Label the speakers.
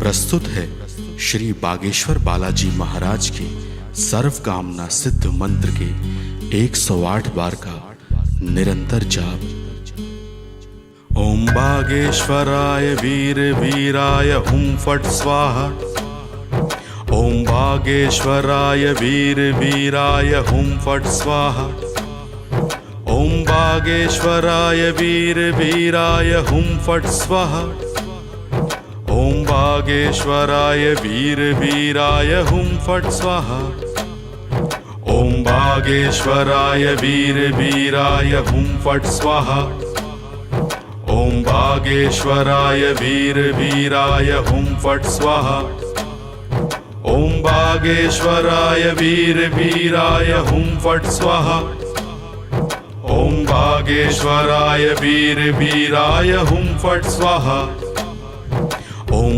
Speaker 1: प्रस्तुत है श्री बागेश्वर बालाजी महाराज के सर्वकामना सिद्ध मंत्र के 108 बार का निरंतर जाप। ओम बागेश्वराय वीर वीराय हुम फट स्वाहा। ओम बागेश्वराय वीर वीराय हुम फट स्वाहा। ओम बागेश्वराय वीर वीराय हुम फट स्वाहा। ओम बागेश्वराय वीर वीराय हुम फट स्वाहा। ओम बागेश्वराय वीर वीराय हुम फट स्वाहा। ओम बागेश्वराय वीर वीराय हुम फट स्वाहा। ओम बागेश्वराय वीर वीराय हुम फट स्वाहा। ओम बागेश्वराय वीर वीराय हुम फट स्वाहा। ओम